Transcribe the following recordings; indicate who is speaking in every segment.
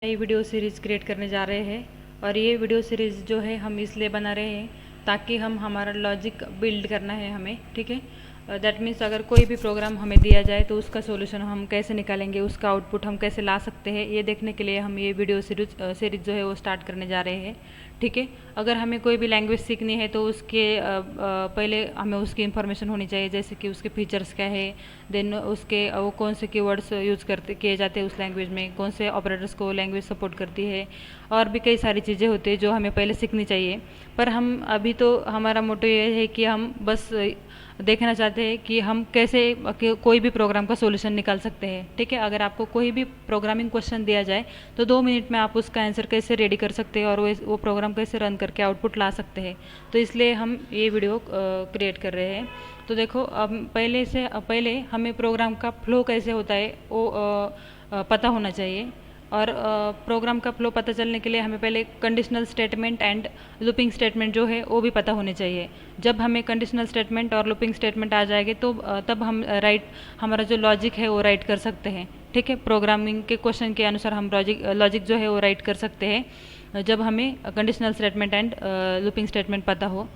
Speaker 1: नई video series create करने जा रहे हैं और ये वीडियो सीरीज़ जो है हम इसलिए बना रहे हैं ताकि हम हमारा लॉजिक बिल्ड करना है हमें, ठीक है। दैट मीन्स अगर कोई भी प्रोग्राम हमें दिया जाए तो उसका सॉल्यूशन हम कैसे निकालेंगे, उसका आउटपुट हम कैसे ला सकते हैं, ये देखने के लिए हम ये वीडियो सीरीज जो है वो स्टार्ट करने जा रहे हैं, ठीक है। अगर हमें कोई भी लैंग्वेज सीखनी है तो उसके पहले हमें उसकी इन्फॉर्मेशन होनी चाहिए, जैसे कि उसके फीचर्स क्या है, देन उसके वो कौन से कीवर्ड्स यूज़ करते किए जाते हैं उस लैंग्वेज में, कौन से ऑपरेटर्स को लैंग्वेज सपोर्ट करती है, और भी कई सारी चीज़ें होती है जो हमें पहले सीखनी चाहिए। पर हम अभी तो हमारा मोटो ये है कि हम बस देखना चाहते हैं कि हम कैसे कोई भी प्रोग्राम का सॉल्यूशन निकाल सकते हैं, ठीक है। अगर आपको कोई भी प्रोग्रामिंग क्वेश्चन दिया जाए तो 2 मिनट में आप उसका आंसर कैसे रेडी कर सकते हैं और वो प्रोग्राम कैसे रन करके आउटपुट ला सकते हैं, तो इसलिए हम ये वीडियो क्रिएट कर रहे हैं। तो देखो, अब पहले हमें प्रोग्राम का फ्लो कैसे होता है वो पता होना चाहिए। और प्रोग्राम का फ्लो पता चलने के लिए हमें पहले conditional statement and looping statement जो है वो भी पता होने चाहिए। जब हमें कंडीशनल स्टेटमेंट और लूपिंग स्टेटमेंट आ जाएंगे तो तब हम हमारा जो लॉजिक है वो राइट कर सकते हैं, ठीक है। प्रोग्रामिंग के क्वेश्चन के अनुसार हम लॉजिक जो है वो राइट कर सकते हैं जब हमें conditional statement and looping statement पता हो।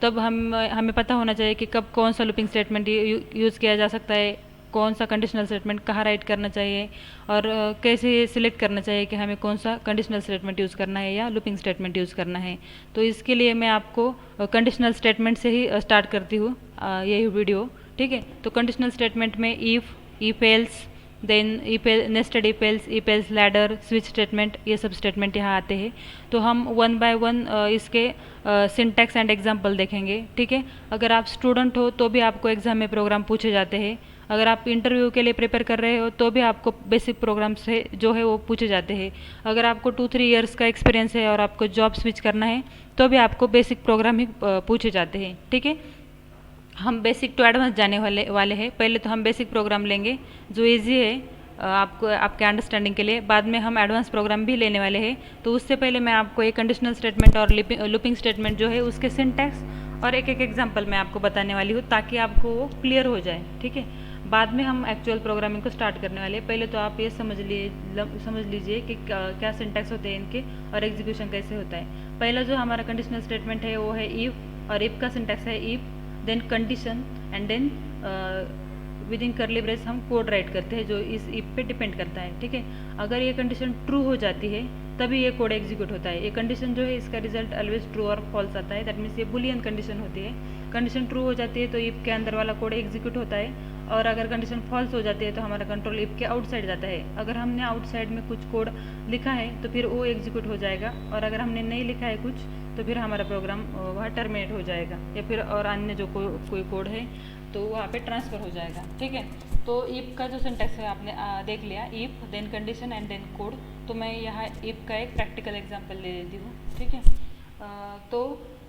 Speaker 1: तब हमें पता होना चाहिए कि कब कौन सा लूपिंग स्टेटमेंट यूज़ किया जा सकता है, कौन सा कंडीशनल स्टेटमेंट कहाँ राइट करना चाहिए, और कैसे सिलेक्ट करना चाहिए कि हमें कौन सा कंडीशनल स्टेटमेंट यूज़ करना है या लूपिंग स्टेटमेंट यूज़ करना है। तो इसके लिए मैं आपको कंडीशनल स्टेटमेंट से ही स्टार्ट करती हूँ यही वीडियो, ठीक है। तो कंडीशनल स्टेटमेंट में if else, then nested if else ladder, switch statement, ये सब स्टेटमेंट यहाँ आते हैं। तो हम वन बाय वन इसके सिंटैक्स एंड एग्जाम्पल देखेंगे, ठीक है। अगर आप स्टूडेंट हो तो भी आपको एग्जाम में प्रोग्राम पूछे जाते हैं, अगर आप इंटरव्यू के लिए प्रिपेयर कर रहे हो तो भी आपको बेसिक प्रोग्राम से जो है वो पूछे जाते हैं। अगर आपको 2-3 ईयर्स का एक्सपीरियंस है और आपको जॉब स्विच करना है तो भी आपको बेसिक प्रोग्राम ही पूछे जाते हैं, ठीक है। हम बेसिक टू एडवांस जाने वाले हैं। पहले तो हम बेसिक प्रोग्राम लेंगे जो इजी है आपको, आपके अंडरस्टैंडिंग के लिए। बाद में हम एडवांस प्रोग्राम भी लेने वाले हैं। तो उससे पहले मैं आपको एक कंडीशनल स्टेटमेंट और लूपिंग स्टेटमेंट जो है उसके सिंटैक्स और एक एक एग्जांपल मैं आपको बताने वाली हूँ ताकि आपको वो क्लियर हो जाए, ठीक है। बाद में हम एक्चुअल प्रोग्रामिंग को स्टार्ट करने वाले हैं। पहले तो आप ये समझ लीजिए कि क्या सिंटैक्स होते हैं इनके और एग्जीक्यूशन कैसे होता है। पहला जो हमारा कंडीशनल स्टेटमेंट है वो है इफ़, और इफ़ का सिंटैक्स है if then condition and then within curly brace हम कोड राइट करते हैं जो इस इफ पे डिपेंड करता है, ठीक है। अगर ये कंडीशन ट्रू हो जाती है तभी ये कोड एग्जीक्यूट होता है। ये कंडीशन जो है इसका रिजल्ट ऑलवेज ट्रू और फॉल्स आता है, दैट मीन्स ये बुलियन कंडीशन होती है। कंडीशन ट्रू हो जाती है तो इफ के अंदर वाला कोड एग्जीक्यूट होता है, और अगर कंडीशन फॉल्स हो जाती है तो हमारा कंट्रोल इफ के आउटसाइड जाता है। अगर हमने आउटसाइड में कुछ कोड लिखा है तो फिर वो एग्जीक्यूट हो जाएगा, और अगर हमने नहीं लिखा है कुछ तो फिर हमारा प्रोग्राम वहाँ टर्मिनेट हो जाएगा, या फिर और अन्य जो कोई कोड है तो वहाँ पे ट्रांसफ़र हो जाएगा, ठीक है। तो इफ़ का जो सिंटैक्स है आपने देख लिया, if then condition and then code. तो मैं यहाँ इफ़ का एक प्रैक्टिकल एग्जांपल ले लेती हूँ, ठीक है। तो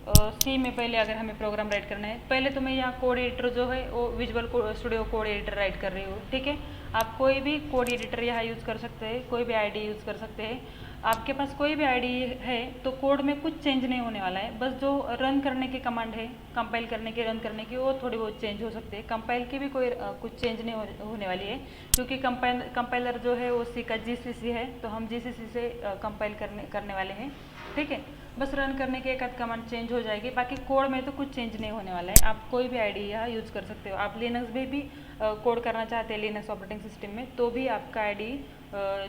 Speaker 1: सी में पहले अगर हमें प्रोग्राम राइट करना है, पहले तो मैं यहाँ कोड एडिटर जो है वो visual studio code editor right कर रही हूँ, ठीक है। आप कोई भी कोड एडिटर यहाँ यूज़ कर सकते हैं, कोई भी आईडी यूज़ कर सकते हैं। आपके पास कोई भी आईडी है तो कोड में कुछ चेंज नहीं होने वाला है, बस जो रन करने की कमांड है, कंपाइल करने की, रन करने की, वो थोड़ी बहुत चेंज हो सकते हैं। कंपाइल की भी कोई कुछ चेंज नहीं होने वाली है, क्योंकि कंपाइलर जो है वो सी का जीसीसी है, तो हम जीसीसी से कंपाइल करने वाले हैं, ठीक है। बस रन करने के एक आध कमांड चेंज हो जाएगी, बाकी कोड में तो कुछ चेंज नहीं होने वाला है। आप कोई भी आईडी यहाँ यूज़ कर सकते हो। आप लिनक्स में भी कोड करना चाहते हैं, लिनक्स ऑपरेटिंग सिस्टम में, तो भी आपका आईडी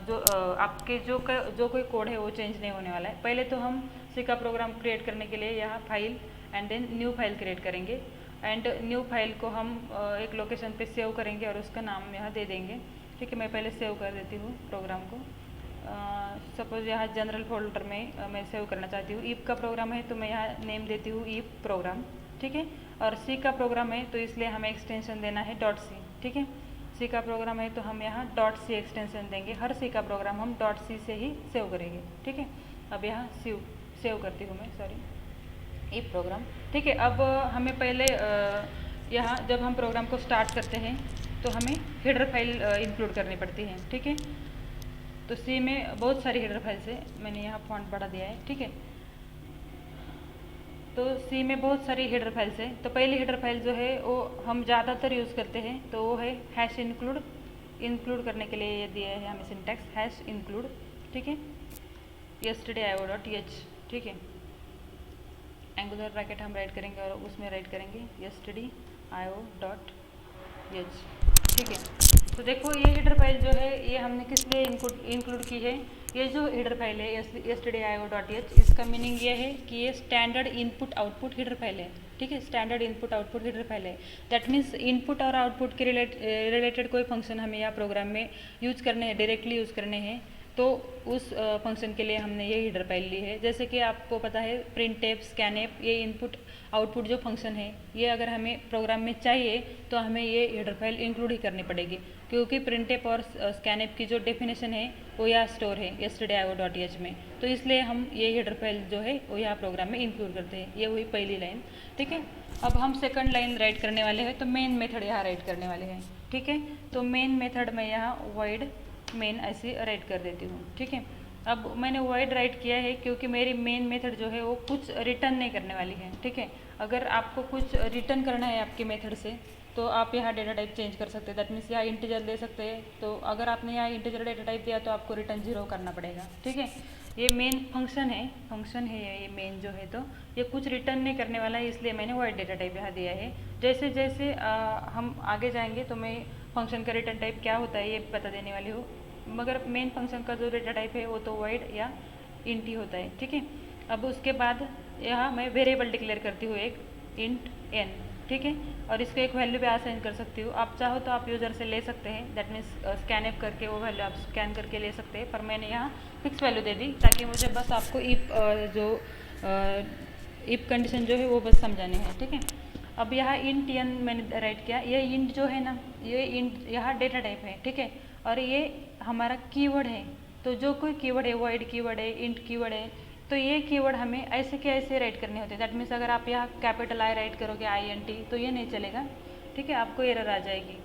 Speaker 1: जो आपके जो कोई कोड है वो चेंज नहीं होने वाला है। पहले तो हम सी का प्रोग्राम क्रिएट करने के लिए यहाँ file and then new file create करेंगे, एंड न्यू फाइल को हम एक लोकेशन पे सेव करेंगे और उसका नाम यहाँ दे देंगे, ठीक है। मैं पहले सेव कर देती हूँ प्रोग्राम को। सपोज़ यहाँ जनरल फोल्डर में मैं सेव करना चाहती हूँ। ईफ का प्रोग्राम है तो मैं यहाँ नेम देती हूँ ईफ प्रोग्राम, ठीक है। और सी का प्रोग्राम है तो इसलिए हमें एक्सटेंशन देना है डॉट सी, ठीक है। सी का प्रोग्राम है तो हम यहाँ डॉट सी एक्सटेंशन देंगे। हर सी का प्रोग्राम हम डॉट सी से ही सेव करेंगे, ठीक है। अब यहाँ सेव करती हूँ मैं, सॉरी, ईफ प्रोग्राम, ठीक है। अब हमें पहले यहाँ जब हम प्रोग्राम को स्टार्ट करते हैं तो हमें हेडर फाइल इंक्लूड करनी पड़ती है, ठीक है। तो सी में बहुत सारी हेडर फाइल्स है, मैंने यहाँ फॉन्ट बढ़ा दिया है, ठीक है। तो सी में बहुत सारी हेडर फाइल्स है। तो पहली हेडर फाइल जो है वो हम ज़्यादातर यूज़ करते हैं, तो वो है हैश इंक्लूड करने के लिए ये दिया है हमें सिंटैक्स हैश इंक्लूड, ठीक है, yesterday.io.h, ठीक है। एंगुलर ब्रैकेट हम राइट करेंगे और उसमें राइट करेंगे yesterday.io.h, ठीक है। तो देखो ये हेडर फाइल जो है ये हमने किस लिए इंक्लूड की है। ये जो हेडर फाइल है yesterday.io.h, इसका मीनिंग ये है कि ये standard input output header file है, ठीक है। Standard input output header file है। दैट मीन्स इनपुट और आउटपुट के रिलेटेड कोई फंक्शन हमें यहाँ प्रोग्राम में यूज करने हैं, डायरेक्टली यूज करने हैं, तो उस फंक्शन के लिए हमने ये हेडर फाइल ली है। जैसे कि आपको पता है printf, scanf, ये इनपुट आउटपुट जो फंक्शन है ये अगर हमें प्रोग्राम में चाहिए तो हमें ये हेडर फाइल इंक्लूड ही करनी पड़ेगी, क्योंकि printf और scanf की जो डेफिनेशन है वो यहाँ स्टोर है yesterday.io.h में। तो इसलिए हम ये हेडर फाइल जो है वो यहाँ प्रोग्राम में इंक्लूड करते हैं। ये हुई पहली लाइन, ठीक है। अब हम सेकंड लाइन राइट करने वाले हैं, तो मेन मेथड यहाँ राइट करने वाले हैं, ठीक है। तो मेन मेथड में यहाँ void मेन ऐसे राइट कर देती हूँ, ठीक है। अब मैंने void राइट किया है क्योंकि मेरी मेन मेथड जो है वो कुछ रिटर्न नहीं करने वाली है, ठीक है। अगर आपको कुछ रिटर्न करना है आपके मेथड से तो आप यहाँ डेटा टाइप चेंज कर सकते हैं। दैट मीन्स यहाँ इंटीजर दे सकते हैं, तो अगर आपने यहाँ इंटीजर डेटा टाइप दिया तो आपको रिटर्न 0 करना पड़ेगा, ठीक है। ये मेन फंक्शन है ये मेन जो है, तो ये कुछ रिटर्न नहीं करने वाला है, इसलिए मैंने void डेटा टाइप यहाँ दिया है। जैसे जैसे हम आगे जाएंगे तो मैं फंक्शन का रिटर्न टाइप क्या होता है ये बता देने वाली हूँ, मगर मेन फंक्शन का जो डेटा टाइप है वो तो void या int ही होता है, ठीक है। अब उसके बाद यहाँ मैं वेरिएबल डिक्लेयर करती हूँ एक int n, ठीक है। और इसको एक वैल्यू पे असाइन कर सकती हूँ। आप चाहो तो आप यूज़र से ले सकते हैं, दैट मीन्स स्कैनएप करके वो वैल्यू आप स्कैन करके ले सकते हैं, पर मैंने यहाँ फिक्स वैल्यू दे दी ताकि मुझे बस आपको इफ कंडीशन जो है वो बस समझानी है, ठीक है। अब यहाँ int n मैंने राइट किया, ये int जो है ना, ये int यहाँ डेटा टाइप है, ठीक है। और ये हमारा कीवर्ड है, तो जो कोई कीवर्ड है, void कीवर्ड है, int कीवर्ड है, तो ये कीवर्ड हमें ऐसे के ऐसे राइट करने होते हैं। दैट मीन्स अगर आप यहाँ कैपिटल I राइट करोगे INT तो ये नहीं चलेगा, ठीक है, आपको एरर आ जाएगी।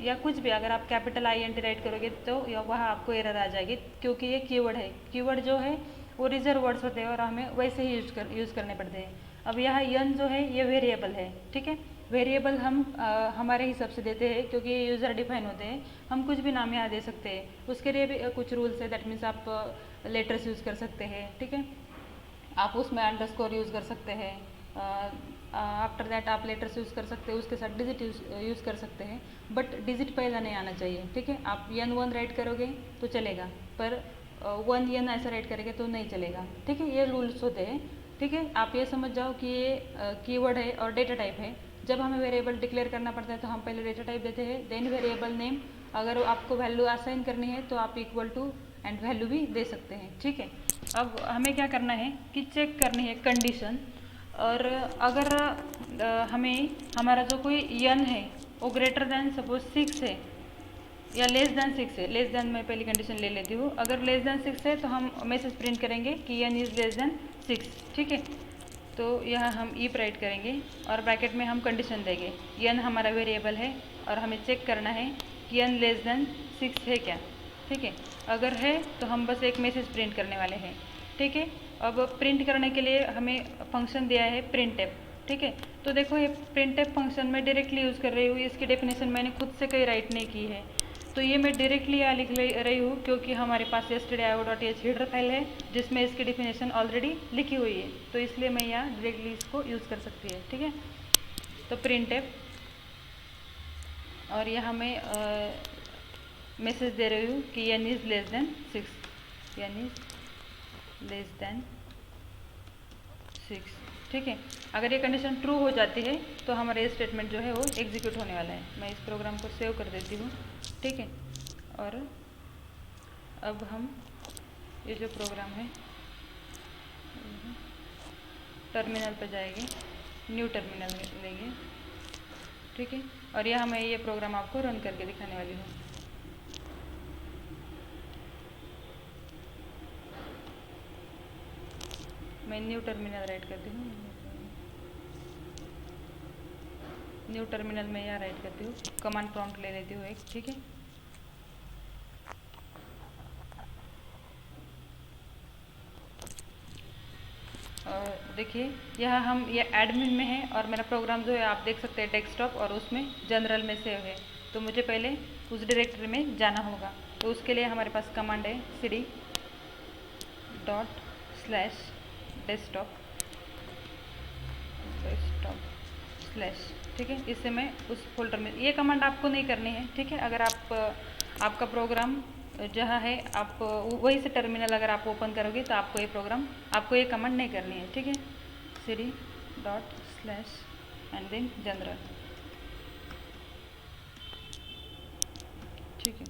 Speaker 1: या कुछ भी अगर आप कैपिटल INT राइट करोगे तो वहाँ आपको एरर आ जाएगी, क्योंकि ये कीवर्ड है। कीवर्ड जो है वो रिजर्व वर्ड्स होते हैं और हमें वैसे ही यूज़ करने पड़ते हैं। अब यहाँ n जो है ये वेरिएबल है, ठीक है। वेरिएबल हम हमारे हिसाब से देते हैं क्योंकि ये यूज़र डिफाइन होते हैं, हम कुछ भी नाम यहाँ दे सकते हैं। उसके लिए भी कुछ रूल्स है, दैट मीन्स आप लेटर्स यूज़ कर सकते हैं, ठीक है। आप उसमें अंडरस्कोर यूज़ कर सकते हैं, आफ्टर दैट आप लेटर्स यूज़ कर सकते हैं, उसके साथ डिजिट यूज़ कर सकते हैं, बट डिजिट पहला नहीं आना चाहिए, ठीक है। आप n1 राइट करोगे तो चलेगा, पर 1n ऐसा राइट करेंगे तो नहीं चलेगा, ठीक है। ये रूल्स होते हैं, ठीक है। आप ये समझ जाओ कि ये कीवर्ड है और डेटा टाइप है। जब हमें वेरिएबल डिक्लेयर करना पड़ता है तो हम पहले डेटा टाइप देते हैं, देन वेरिएबल नेम। अगर आपको वैल्यू असाइन करनी है तो आप इक्वल टू एंड वैल्यू भी दे सकते हैं, ठीक है। अब हमें क्या करना है कि चेक करनी है कंडीशन, और अगर हमें हमारा जो कोई n है वो ग्रेटर दैन सपोज 6 है या लेस दैन 6 है। लेस दैन मैं पहली कंडीशन ले लेती हूँ। अगर लेस दैन 6 है तो हम मैसेज प्रिंट करेंगे कि n इज़ लेस दैन 6, ठीक है। तो यहाँ हम if राइट करेंगे और ब्रैकेट में हम कंडीशन देंगे। n हमारा वेरिएबल है और हमें चेक करना है कि n लेस दैन 6 है क्या, ठीक है। अगर है तो हम बस एक मैसेज प्रिंट करने वाले हैं, ठीक है। अब प्रिंट करने के लिए हमें फंक्शन दिया है printf, ठीक है। तो देखो ये printf फंक्शन मैं डायरेक्टली यूज़ कर रही हूँ, इसकी डेफिनेशन मैंने खुद से कहीं राइट नहीं की है, तो ये मैं डायरेक्टली यहाँ लिख रही हूँ क्योंकि हमारे पास yesterday.io.h हेडर फाइल है जिसमें इसकी डेफिनेशन ऑलरेडी लिखी हुई है, तो इसलिए मैं यहाँ डायरेक्टली इसको यूज़ कर सकती है, ठीक है। तो printf, और यहाँ मैं मैसेज दे रही हूँ कि n is less than 6, n is less than 6, ठीक है। अगर ये कंडीशन ट्रू हो जाती है तो हमारा ये स्टेटमेंट जो है वो एग्जीक्यूट होने वाला है। मैं इस प्रोग्राम को सेव कर देती हूँ, ठीक है। और अब हम ये जो प्रोग्राम है टर्मिनल पर जाएंगे, न्यू टर्मिनल लेंगे, ठीक है। और यहाँ मैं ये प्रोग्राम आपको रन करके दिखाने वाली हूँ। मैं न्यू टर्मिनल राइट करती हूँ, न्यू टर्मिनल में यहाँ राइट करती हूँ, कमांड प्रॉम्प्ट ले लेती हूँ एक, ठीक है। और देखिए यहाँ हम ये एडमिन में है और मेरा प्रोग्राम जो है आप देख सकते हैं डेस्कटॉप और उसमें जनरल में सेव है, तो मुझे पहले उस डायरेक्टरी में जाना होगा। तो उसके लिए हमारे पास कमांड है cd dot slash desktop slash, ठीक है। इससे मैं उस फोल्डर में, ये कमांड आपको नहीं करनी है, ठीक है। अगर आप आपका प्रोग्राम जहाँ है आप वही से टर्मिनल अगर आप ओपन करोगे तो आपको ये प्रोग्राम, आपको ये कमांड नहीं करनी है, ठीक है। cd dot slash and then general, ठीक है।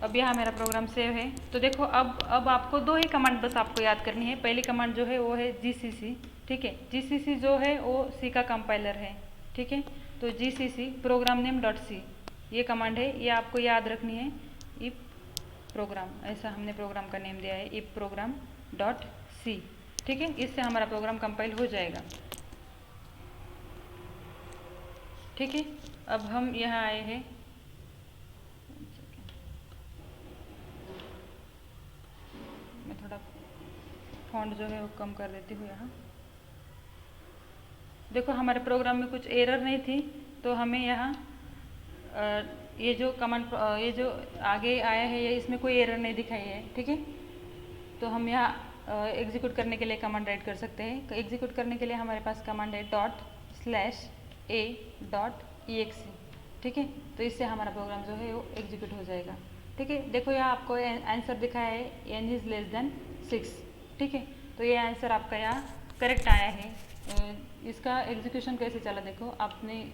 Speaker 1: अब यहाँ मेरा प्रोग्राम सेव है। तो देखो अब आपको दो ही कमांड बस आपको याद करनी है। पहली कमांड जो है वो है जीसीसी, ठीक है। जीसीसी जो है वो सी का कंपाइलर है, ठीक है। तो GCC program name dot C ये कमांड है, ये आपको याद रखनी है। इफ प्रोग्राम, ऐसा हमने प्रोग्राम का नेम दिया है, इफ प्रोग्राम डॉट सी, ठीक है। इससे हमारा प्रोग्राम कंपाइल हो जाएगा, ठीक है। अब हम यहाँ आए हैं, मैं थोड़ा फॉन्ट जो है वो कम कर देती हूँ यहाँ। देखो हमारे प्रोग्राम में कुछ एरर नहीं थी, तो हमें यहाँ ये जो कमांड, ये जो आगे आया है ये इसमें कोई एरर नहीं दिखाई है, ठीक है। तो हम यहाँ एग्जीक्यूट करने के लिए कमांड राइट कर सकते हैं। तो एग्जीक्यूट करने के लिए हमारे पास कमांड है dot slash A dot EXE, ठीक है। तो इससे हमारा प्रोग्राम जो है वो एग्जीक्यूट हो जाएगा, ठीक है। देखो यहाँ आपको आंसर दिखाया है n इज़ लेस देन 6, ठीक है। तो ये आंसर आपका यहाँ करेक्ट आया है। इसका एग्जीक्यूशन कैसे चला देखो, आपने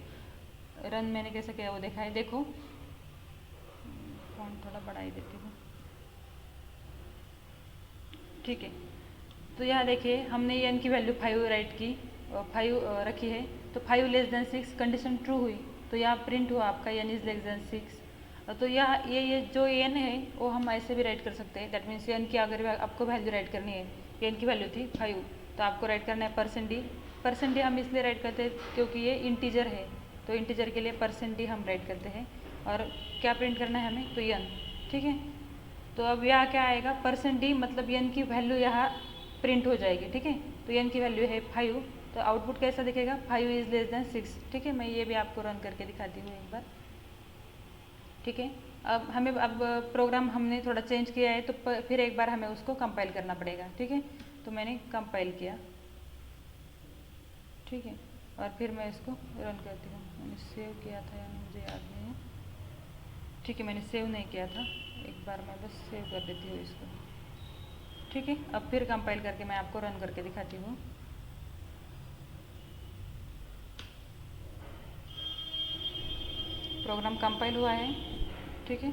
Speaker 1: रन मैंने कैसे किया वो देखा है। देखो फॉन्ट थोड़ा बढ़ा ही देती हूँ, ठीक है। तो यहाँ देखिए हमने n की वैल्यू 5 राइट की, 5 रखी है। तो 5 लेस देन 6 कंडीशन ट्रू हुई, तो यहाँ प्रिंट हुआ आपका n इज़ लेस देन 6। तो यहाँ ये जो n है वो हम ऐसे भी राइट कर सकते हैं। दैट मीन्स n की अगर आपको वैल्यू राइट करनी है, n की वैल्यू थी 5, तो आपको राइट करना है %d। %d हम इसलिए राइट करते हैं क्योंकि ये इंटीजर है, तो इंटीजर के लिए %d हम राइट करते हैं। और क्या प्रिंट करना है हमें, तो n, ठीक है। तो अब यहाँ क्या आएगा, %d मतलब n की वैल्यू यहाँ प्रिंट हो जाएगी, ठीक है। तो n की वैल्यू है 5, तो आउटपुट कैसा दिखेगा, 5 इज़ लेस देन 6, ठीक है। मैं ये भी आपको रन करके दिखाती हूँ एक बार, ठीक है। अब हमें प्रोग्राम हमने थोड़ा चेंज किया है, तो फिर एक बार हमें उसको कंपाइल करना पड़ेगा, ठीक है। तो मैंने कंपाइल किया, ठीक है। और फिर मैं इसको रन करती हूँ। मैंने सेव किया था या मुझे याद नहीं है, ठीक है। मैंने सेव नहीं किया था, एक बार मैं बस सेव कर देती हूँ इसको, ठीक है। अब फिर कंपाइल करके मैं आपको रन करके दिखाती हूँ। प्रोग्राम कंपाइल हुआ है, ठीक है।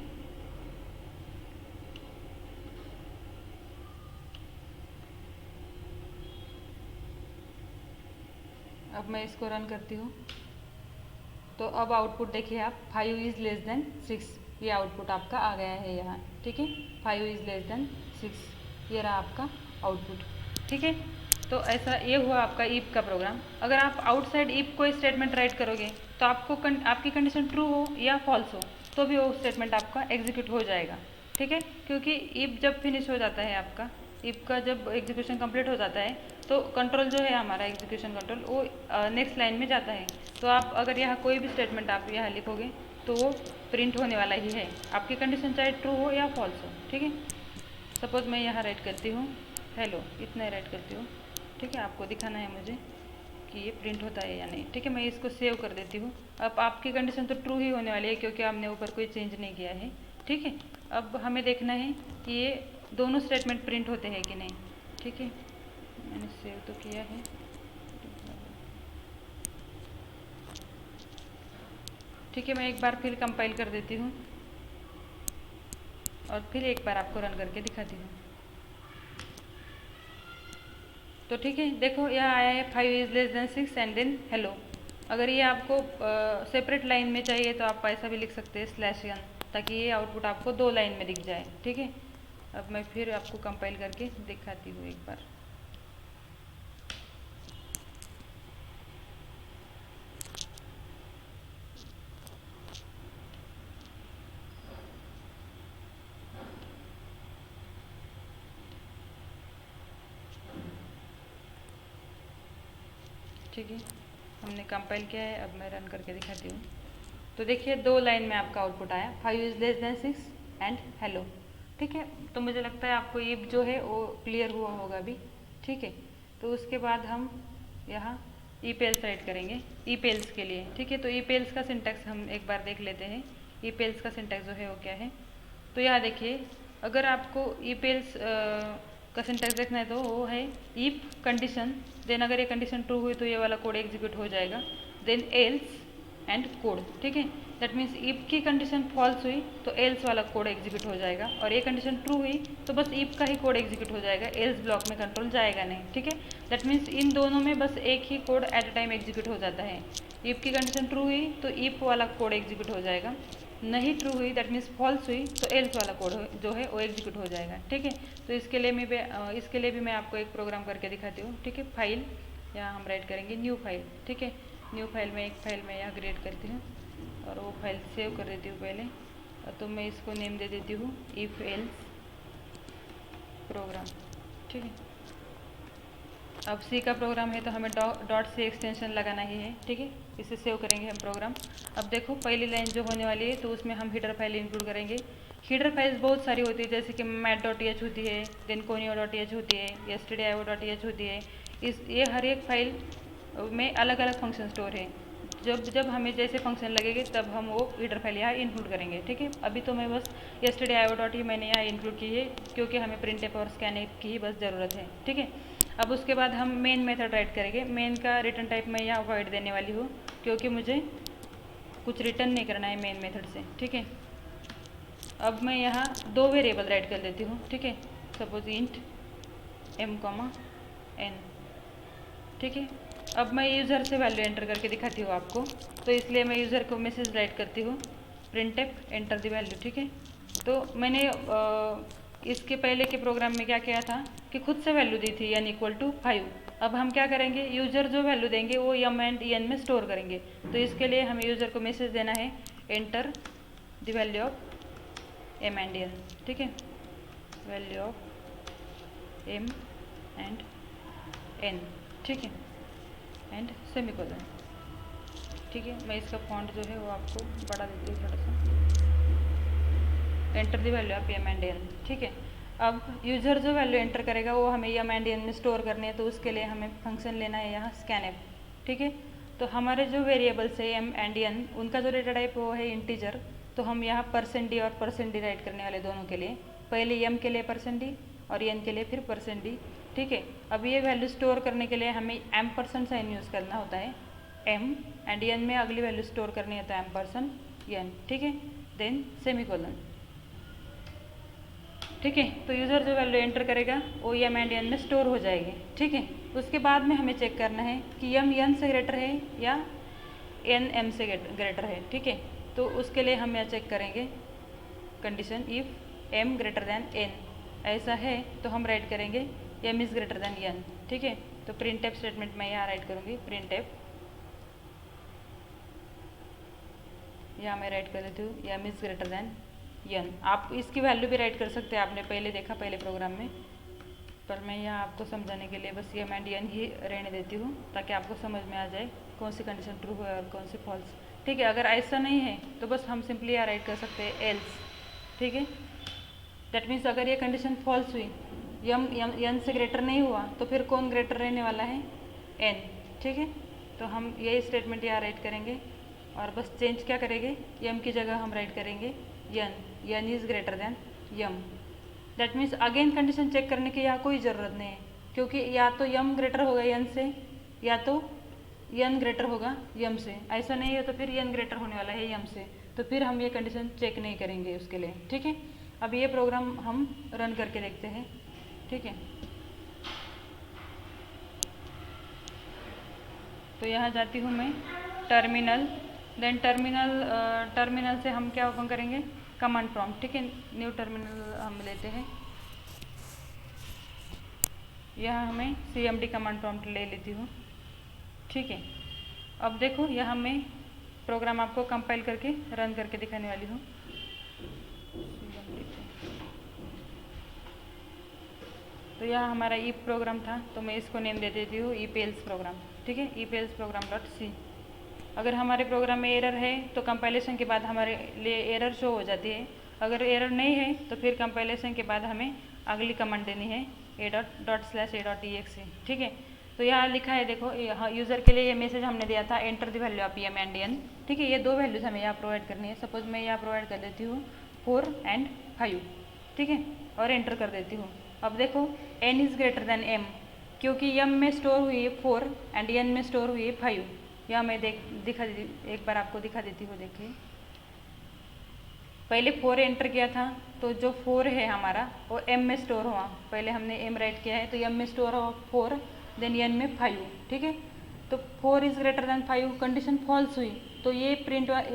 Speaker 1: अब मैं इसको रन करती हूँ, तो अब आउटपुट देखिए आप, 5 इज़ लेस देन 6, ये आउटपुट आपका आ गया है यहाँ, ठीक है। 5 इज़ लेस देन 6, ये रहा आपका आउटपुट, ठीक है। तो ऐसा ये हुआ आपका ईफ का प्रोग्राम। अगर आप आउटसाइड ईफ कोई स्टेटमेंट राइट करोगे तो आपको आपकी कंडीशन ट्रू हो या फॉल्स हो तो भी वो स्टेटमेंट आपका एग्जीक्यूट हो जाएगा, ठीक है। क्योंकि ईफ जब फिनिश हो जाता है आपका, ईफ का जब एग्जीक्यूशन कंप्लीट हो जाता है तो कंट्रोल जो है हमारा एग्जीक्यूशन कंट्रोल वो नेक्स्ट लाइन में जाता है। तो आप अगर यहाँ कोई भी स्टेटमेंट आप यहाँ लिखोगे तो वो प्रिंट होने वाला ही है, आपकी कंडीशन चाहे ट्रू हो या फॉल्स हो, ठीक है। सपोज मैं यहाँ राइट करती हूँ हेलो, इतना राइट करती हूँ, ठीक है। आपको दिखाना है मुझे कि ये प्रिंट होता है या नहीं, ठीक है। मैं इसको सेव कर देती हूँ। अब आपकी कंडीशन तो ट्रू ही होने वाली है क्योंकि आपने ऊपर कोई चेंज नहीं किया है, ठीक है। अब हमें देखना है कि ये दोनों स्टेटमेंट प्रिंट होते हैं कि नहीं, ठीक है। मैंने सेव तो किया है, ठीक है। मैं एक बार फिर कंपाइल कर देती हूँ और फिर एक बार आपको रन करके दिखाती हूँ। तो ठीक है, देखो यहाँ आया है 5 is less than 6 and then hello. अगर ये आपको सेपरेट लाइन में चाहिए तो आप ऐसा भी लिख सकते हैं /n, ताकि ये आउटपुट आपको 2 लाइन में दिख जाए, ठीक है। अब मैं फिर आपको कंपाइल करके दिखाती हूँ एक बार। ठीक है, हमने कंपाइल किया है। अब मैं रन करके दिखाती हूँ। तो देखिए 2 लाइन में आपका आउटपुट आया, 5 is less than 6 and hello, ठीक है। तो मुझे लगता है आपको इफ जो है वो क्लियर हुआ होगा अभी, ठीक है। तो उसके बाद हम यहाँ ईपेल्स राइट करेंगे ईपेल्स के लिए, ठीक है। तो ईपेल्स का सिंटैक्स हम एक बार देख लेते हैं, ईपेल्स का सिंटैक्स जो है वो क्या है। तो यहाँ देखिए, अगर आपको ईपेल्स का सिंटैक्स देखना है तो वो है इफ कंडीशन, देन अगर ये कंडीशन ट्रू हुई तो ये वाला कोड एग्जीक्यूट हो जाएगा, देन एल्स एंड कोड, ठीक है। दैट मीन्स इफ की कंडीशन फॉल्स हुई तो एल्स वाला कोड एग्जीक्यूट हो जाएगा, और ये कंडीशन ट्रू हुई तो बस इफ का ही कोड एग्जीक्यूट हो जाएगा, एल्स ब्लॉक में कंट्रोल जाएगा नहीं, ठीक है। दैट मीन्स इन दोनों में बस एक ही code at a time execute हो जाता है। इफ की कंडीशन ट्रू हुई तो इफ वाला कोड एग्जीक्यूट हो जाएगा, नहीं ट्रू हुई दैट मीन्स फॉल्स हुई तो एल्स वाला कोड जो है वो एग्जीक्यूट हो जाएगा, ठीक है। तो इसके लिए भी मैं आपको एक प्रोग्राम करके दिखाती हूँ, ठीक है। फाइल यहाँ हम राइट करेंगे न्यू फाइल, ठीक है। न्यू फाइल में एक फाइल मैं यहाँ क्रिएट करती हूँ और वो फाइल सेव कर देती हूँ पहले, तो मैं इसको नेम दे देती हूँ इफ एल्स प्रोग्राम, ठीक है। अब सी का प्रोग्राम है तो हमें डॉट सी एक्सटेंशन लगाना ही है, ठीक है। इसे सेव करेंगे हम प्रोग्राम। अब देखो पहली लाइन जो होने वाली है तो उसमें हम हीडर फाइल इंक्लूड करेंगे। हीडर फाइल्स बहुत सारी होती है, जैसे कि मैट.th होती है, देन conio.th होती है, yesterday.io.th होती है। ये हर एक फाइल में अलग अलग फंक्शन स्टोर है। जब हमें जैसे फंक्शन लगेंगे तब हम वो हीडर फाइल यहाँ इंक्लूड करेंगे, ठीक है। अभी तो मैं बस yesterday.io मैंने यहाँ इंक्लूड की है क्योंकि हमें printf और scanf की ही बस ज़रूरत है, ठीक है। अब उसके बाद हम मेन मेथड राइट करेंगे। मेन का रिटर्न टाइप मैं यहाँ वॉइड देने वाली हूँ क्योंकि मुझे कुछ रिटर्न नहीं करना है मेन मेथड से, ठीक है। अब मैं यहाँ दो वेरिएबल राइट कर लेती हूँ, ठीक है। सपोज इंट m, n, ठीक है। अब मैं यूज़र से वैल्यू एंटर करके दिखाती हूँ आपको, तो इसलिए मैं यूज़र को मैसेज राइट करती हूँ printf एंटर द वैल्यू, ठीक है। तो मैंने इसके पहले के प्रोग्राम में क्या किया था कि खुद से वैल्यू दी थी n=5। अब हम क्या करेंगे, यूज़र जो वैल्यू देंगे वो m एंड n में स्टोर करेंगे। तो इसके लिए हमें यूज़र को मैसेज देना है enter the value of m and n, ठीक है। Value of m and n, ठीक है, एंड सेमीकोलन, ठीक है। मैं इसका फॉन्ट जो है वो आपको बढ़ा देती हूँ थोड़ा सा। Enter the value of m and n, ठीक है। अब यूज़र जो वैल्यू एंटर करेगा वो हमें m एंड n में स्टोर करनी है, तो उसके लिए हमें फंक्शन लेना है यहाँ scanf, ठीक है। तो हमारे जो वेरिएबल्स है m एंड n उनका जो डेटा टाइप वो है इंटीजर, तो हम यहाँ %d और %d राइट करने वाले दोनों के लिए, पहले m के लिए %d और n के लिए फिर %d, ठीक है। अब ये वैल्यू स्टोर करने के लिए हमें एम्परसेंड साइन यूज़ करना होता है, m एंड n में अगली वैल्यू स्टोर करनी है तो %n, ठीक है, देन सेमीकोलन, ठीक है। तो यूज़र जो वैल्यू एंटर करेगा वो m एंड n में स्टोर हो जाएगी, ठीक है। उसके बाद में हमें चेक करना है कि m n से ग्रेटर है या n m से ग्रेटर है, ठीक है। तो उसके लिए हम यहाँ चेक करेंगे condition if m greater than n, ऐसा है तो हम राइट करेंगे m is greater then n, ठीक है। तो printf स्टेटमेंट मैं यहाँ राइट करूँगी, printf, यहाँ मैं राइट कर देती हूँ m is greater then n। आप इसकी वैल्यू भी राइट कर सकते हैं, आपने पहले देखा पहले प्रोग्राम में, पर मैं यहाँ आपको समझाने के लिए बस m एंड n ही रहने देती हूँ ताकि आपको समझ में आ जाए कौन सी कंडीशन ट्रू है और कौन सी फॉल्स, ठीक है। अगर ऐसा नहीं है तो बस हम सिंपली यहाँ राइट कर सकते हैं एल्स, ठीक है। दैट मीन्स अगर ये कंडीशन फॉल्स हुई, n से ग्रेटर नहीं हुआ, तो फिर कौन ग्रेटर रहने वाला है, n, ठीक है। तो हम यही स्टेटमेंट यहाँ राइट करेंगे और बस चेंज क्या करेंगे, m की जगह हम राइट करेंगे n is greater than m। That means again condition check करने की यहाँ कोई ज़रूरत नहीं है, क्योंकि या तो m ग्रेटर होगा n से या तो n ग्रेटर होगा m से, ऐसा नहीं है तो फिर n ग्रेटर होने वाला है m से, तो फिर हम ये कंडीशन चेक नहीं करेंगे उसके लिए, ठीक है। अब ये प्रोग्राम हम रन करके देखते हैं, ठीक है। तो यहाँ जाती हूँ मैं टर्मिनल, देन टर्मिनल से हम क्या ओपन करेंगे, कमांड प्रॉम्प्ट, ठीक है। न्यू टर्मिनल हम लेते हैं, यहाँ हमें cmd कमांड प्रॉम्प्ट ले लेती हूँ, ठीक है। अब देखो यहाँ मैं प्रोग्राम आपको कंपाइल करके रन करके दिखाने वाली हूँ। तो यह हमारा ई प्रोग्राम था, तो मैं इसको नेम दे देती हूँ ईपेल्स प्रोग्राम, ठीक है, ईपेल्स प्रोग्राम डॉट सी। अगर हमारे प्रोग्राम में एरर है तो कंपाइलेशन के बाद हमारे लिए एरर शो हो जाती है। अगर एरर नहीं है तो फिर कंपाइलेशन के बाद हमें अगली कमांड देनी है a.a.exe, ठीक है। तो यहाँ लिखा है देखो, यूज़र के लिए ये मैसेज हमने दिया था, enter the value of M and N, ठीक है। ये दो वैल्यूज हमें यहाँ प्रोवाइड करनी है। सपोज मैं यहाँ प्रोवाइड कर देती हूँ 4 and 5, ठीक है, और एंटर कर देती हूँ। अब देखो n is greater then m, क्योंकि m में स्टोर हुई है 4 एंड n में स्टोर हुई है 5। यहाँ मैं एक बार आपको दिखा देती हूँ। देखिए पहले 4 एंटर किया था तो जो 4 है हमारा वो m में स्टोर हुआ। पहले हमने m राइट किया है तो m में स्टोर हुआ 4, देन n में 5, ठीक है। तो 4 is greater than 5, condition false हुई तो ये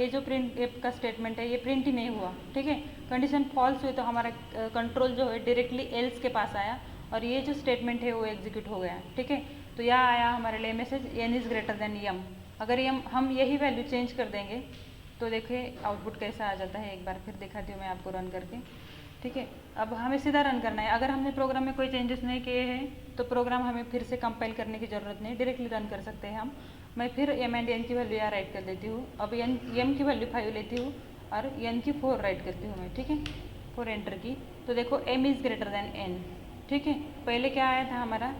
Speaker 1: जो प्रिंट एफ का स्टेटमेंट है ये प्रिंट ही नहीं हुआ, ठीक है। कंडीशन फॉल्स हुई तो हमारा कंट्रोल जो है डायरेक्टली एल्स के पास आया और ये जो स्टेटमेंट है वो एग्जीक्यूट हो गया, ठीक है। तो यहाँ आया हमारे लिए message n is greater then m। अगर हम यही वैल्यू चेंज कर देंगे तो देखिए आउटपुट कैसा आ जाता है। एक बार फिर दिखाती हूँ मैं आपको रन करके, ठीक है। अब हमें सीधा रन करना है। अगर हमने प्रोग्राम में कोई चेंजेस नहीं किए हैं तो प्रोग्राम हमें फिर से कंपाइल करने की ज़रूरत नहीं, डायरेक्टली रन कर सकते हैं हम। मैं फिर m एंड n की वैल्यू यहाँ राइट कर देती हूँ। अब m की वैल्यू 5 लेती हूँ और n की 4 राइट करती हूँ मैं, ठीक है। 4 एंटर की तो देखो m is greater then n, ठीक है। पहले क्या आया था हमारा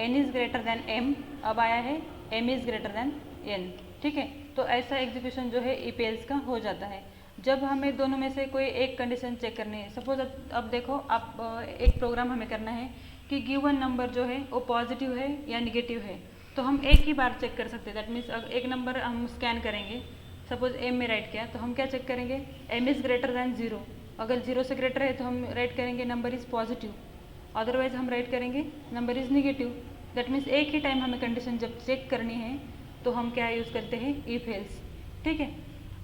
Speaker 1: n is greater then m, अब आया है m is greater then n, ठीक है। तो ऐसा एग्जीक्यूशन जो है if else का हो जाता है जब हमें दोनों में से कोई एक कंडीशन चेक करनी है। सपोज अब देखो आप एक प्रोग्राम हमें करना है कि गिवन नंबर जो है वो पॉजिटिव है या निगेटिव है, तो हम एक ही बार चेक कर सकते हैं। दैट मीन्स एक नंबर हम स्कैन करेंगे, सपोज m में राइट किया तो हम क्या चेक करेंगे, m इज़ ग्रेटर दैन 0। अगर 0 से ग्रेटर है तो हम राइट करेंगे नंबर इज़ पॉजिटिव, अदरवाइज हम राइट करेंगे number is negative. That means एक ही टाइम हमें कंडीशन जब चेक करनी है तो हम क्या यूज़ करते हैं, इफ एल्स, ठीक है।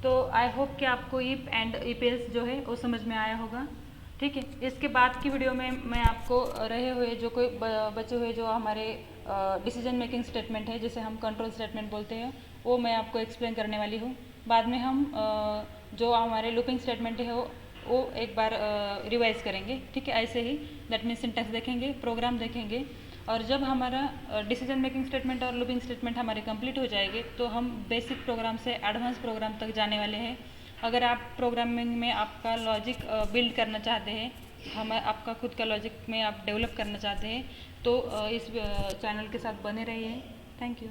Speaker 1: तो आई होप कि आपको इफ एंड इफ एल्स जो है वो समझ में आया होगा, ठीक है। इसके बाद की वीडियो में मैं आपको रहे हुए जो कोई बचे हुए जो हमारे डिसीजन मेकिंग स्टेटमेंट है जिसे हम कंट्रोल स्टेटमेंट बोलते हैं वो मैं आपको एक्सप्लेन करने वाली हूँ। बाद में हम जो हमारे लूपिंग स्टेटमेंट है वो एक बार रिवाइज करेंगे, ठीक है। ऐसे ही दैट मीन्स सिंटैक्स देखेंगे, प्रोग्राम देखेंगे, और जब हमारा डिसीजन मेकिंग स्टेटमेंट और लूपिंग स्टेटमेंट हमारे कंप्लीट हो जाएंगे तो हम बेसिक प्रोग्राम से एडवांस प्रोग्राम तक जाने वाले हैं। अगर आप प्रोग्रामिंग में आपका लॉजिक बिल्ड करना चाहते हैं, आपका खुद का लॉजिक में आप डेवलप करना चाहते हैं तो इस चैनल के साथ बने रहिए। Thank you.